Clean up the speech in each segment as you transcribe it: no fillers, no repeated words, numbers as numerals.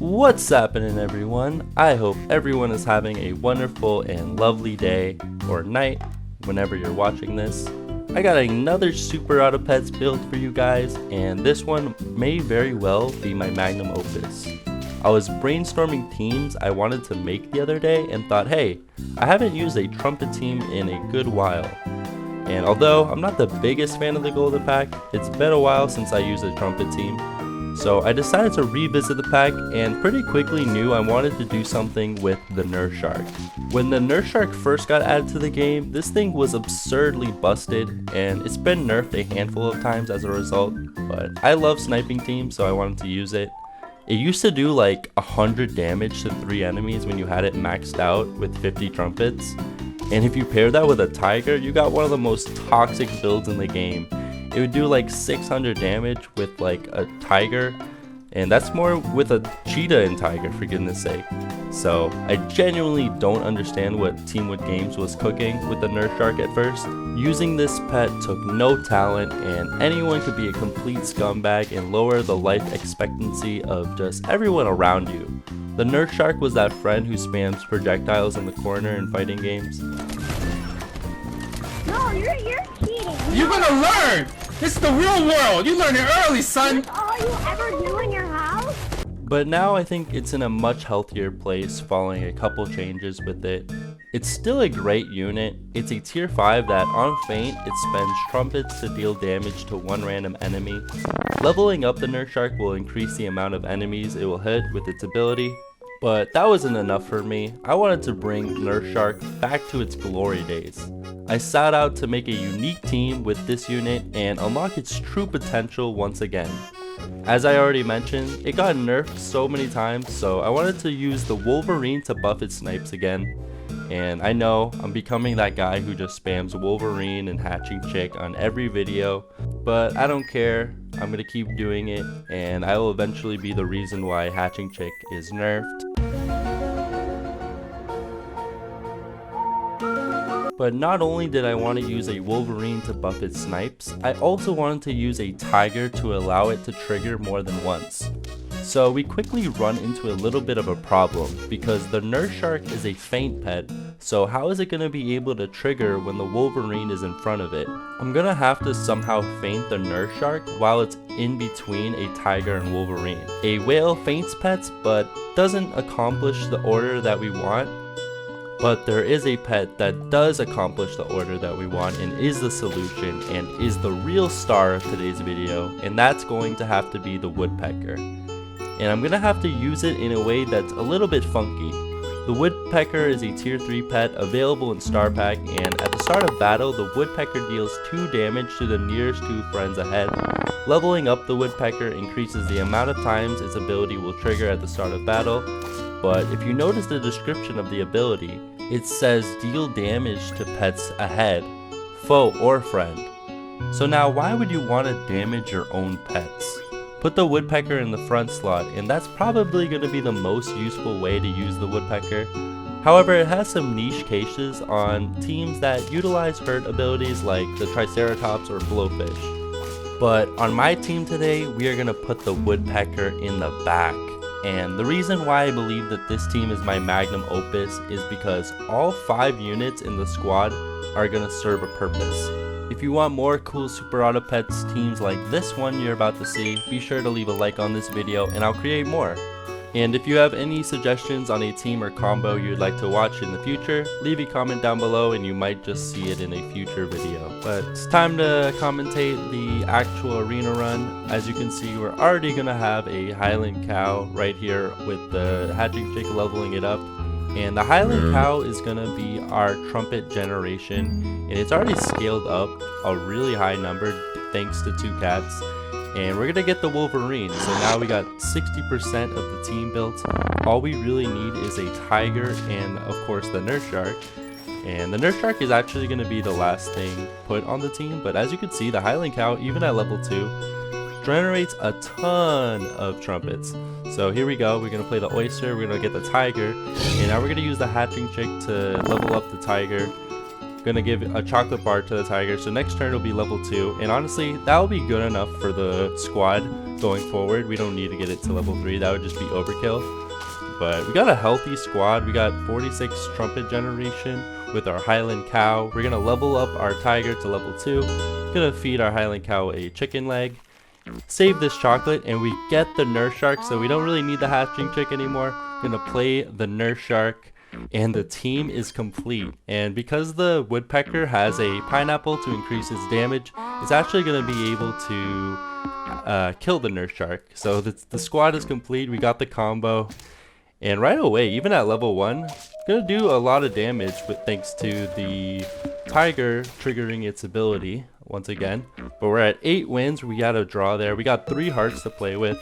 What's happening, everyone? I hope everyone is having a wonderful and lovely day or night whenever you're watching this. I got another Super Auto Pets build for you guys, and this one may very well be my magnum opus. I was brainstorming teams I wanted to make the other day and thought, hey, I haven't used a trumpet team in a good while. And although I'm not the biggest fan of the golden pack, it's been a while since I used a trumpet team. So I decided to revisit the pack and pretty quickly knew I wanted to do something with the Nerf Shark. When the Nerf Shark first got added to the game, this thing was absurdly busted and it's been nerfed a handful of times as a result, but I love sniping teams, so I wanted to use it. It used to do like 100 damage to 3 enemies when you had it maxed out with 50 trumpets, and if you pair that with a tiger, you got one of the most toxic builds in the game. It would do like 600 damage with like a tiger, and that's more with a cheetah and tiger, for goodness sake. So I genuinely don't understand what Team Wood Games was cooking with the Nerf Shark at first. Using this pet took no talent, and anyone could be a complete scumbag and lower the life expectancy of just everyone around you. The Nerf Shark was that friend who spams projectiles in the corner in fighting games. No, you're cheating. You're gonna learn! This is the real world! You learn it early, son! That's all you ever do in your house? But now I think it's in a much healthier place following a couple changes with it. It's still a great unit. It's a tier 5 that on feint it spends trumpets to deal damage to one random enemy. Leveling up the Nerf Shark will increase the amount of enemies it will hit with its ability. But that wasn't enough for me. I wanted to bring Nerf Shark back to its glory days. I set out to make a unique team with this unit and unlock its true potential once again. As I already mentioned, it got nerfed so many times, so I wanted to use the Wolverine to buff its snipes again. And I know I'm becoming that guy who just spams Wolverine and Hatching Chick on every video, but I don't care. I'm gonna keep doing it, and I will eventually be the reason why Hatching Chick is nerfed. But not only did I want to use a Wolverine to buff its snipes, I also wanted to use a tiger to allow it to trigger more than once. So we quickly run into a little bit of a problem, because the Nerf Shark is a feint pet, so how is it going to be able to trigger when the Wolverine is in front of it? I'm going to have to somehow feint the Nerf Shark while it's in between a tiger and Wolverine. A whale feints pets but doesn't accomplish the order that we want. But there is a pet that does accomplish the order that we want and is the solution and is the real star of today's video, and that's going to have to be the Woodpecker. And I'm going to have to use it in a way that's a little bit funky. The Woodpecker is a tier 3 pet available in Star Pack, and at the start of battle the Woodpecker deals 2 damage to the nearest 2 friends ahead. Leveling up the Woodpecker increases the amount of times its ability will trigger at the start of battle, but if you notice the description of the ability, it says deal damage to pets ahead, foe or friend. So now why would you want to damage your own pets? Put the Woodpecker in the front slot, and that's probably going to be the most useful way to use the Woodpecker. However, it has some niche cases on teams that utilize hurt abilities like the Triceratops or Blowfish. But on my team today, we are going to put the Woodpecker in the back. And the reason why I believe that this team is my magnum opus is because all 5 units in the squad are going to serve a purpose. If you want more cool Super Auto Pets teams like this one you're about to see, be sure to leave a like on this video and I'll create more. And if you have any suggestions on a team or combo you'd like to watch in the future, leave a comment down below and you might just see it in a future video. But it's time to commentate the actual arena run. As you can see, we're already going to have a Highland Cow right here with the Hatching Chick leveling it up. And the Highland Cow is going to be our trumpet generation, and it's already scaled up a really high number thanks to 2 cats. And we're going to get the Wolverine, so now we got 60% of the team built. All we really need is a tiger and of course the Nerf Shark. And the Nerf Shark is actually going to be the last thing put on the team, but as you can see, the Highland Cow, even at level 2, generates a ton of trumpets. So here we go, we're going to play the Oyster, we're going to get the Tiger, and now we're going to use the Hatching Chick to level up the Tiger. Gonna give a chocolate bar to the tiger, so next turn will be level 2, and honestly that will be good enough for the squad going forward. We don't need to get it to level 3, that would just be overkill. But we got a healthy squad. We got 46 trumpet generation with our Highland cow. We're gonna level up our tiger to level 2. Gonna feed our Highland cow a chicken leg, save this chocolate, and we get the nurse shark, so we don't really need the hatching chick anymore. Gonna play the nurse shark, and the team is complete. And because the woodpecker has a pineapple to increase its damage, it's actually going to be able to kill the nurse shark. So the squad is complete. We got the combo, and right away, even at level 1, gonna do a lot of damage with thanks to the tiger triggering its ability once again. But we're at 8 wins. We got a draw there. We got 3 hearts to play with,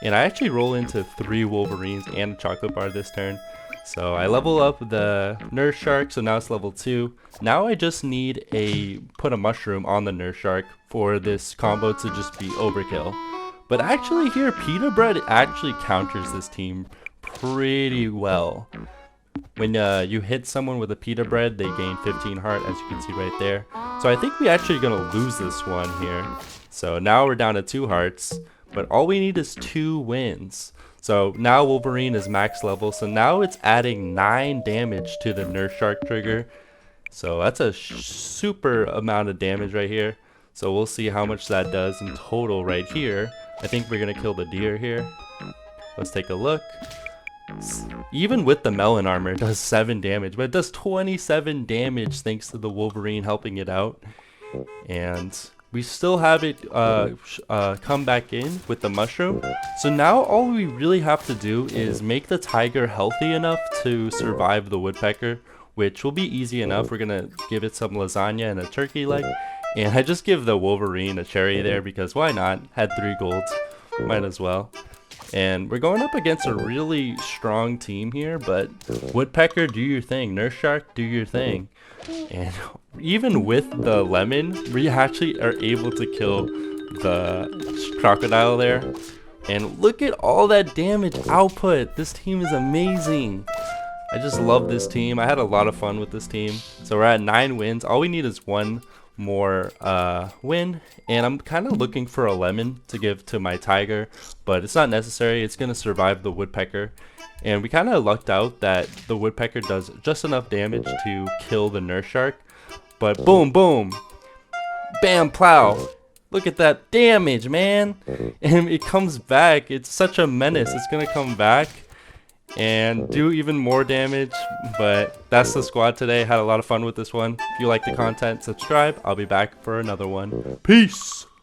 and I actually roll into 3 wolverines and a chocolate bar this turn. So I level up the nurse shark, so now it's level 2. Now I just need put a mushroom on the nurse shark for this combo to just be overkill. But actually here, pita bread actually counters this team pretty well. When you hit someone with a pita bread, they gain 15 heart, as you can see right there. So I think we actually gonna lose this one here. So now we're down to 2 hearts, but all we need is 2 wins. So now Wolverine is max level, so now it's adding 9 damage to the nurse shark trigger. So that's a super amount of damage right here. So we'll see how much that does in total right here. I think we're gonna kill the deer here. Let's take a look. Even with the melon armor, it does 7 damage, but it does 27 damage thanks to the Wolverine helping it out. And we still have it come back in with the mushroom. So now all we really have to do is make the tiger healthy enough to survive the woodpecker, which will be easy enough. We're gonna give it some lasagna and a turkey leg, and I just give the Wolverine a cherry there because why not? Had 3 golds, might as well. And we're going up against a really strong team here, but woodpecker, do your thing. Nurse shark, do your thing. And even with the lemon, we actually are able to kill the crocodile there. And look at all that damage output. This team is amazing. I just love this team. I had a lot of fun with this team. So we're at 9 wins. All we need is 1 more win, and I'm kind of looking for a lemon to give to my tiger, but it's not necessary. It's gonna survive the woodpecker, and we kind of lucked out that the woodpecker does just enough damage to kill the nurse shark. But boom boom bam plow, look at that damage, man. And it comes back. It's such a menace. It's gonna come back and do even more damage. But that's the squad today. Had a lot of fun with this one. If you like the content, subscribe. I'll be back for another one. Peace.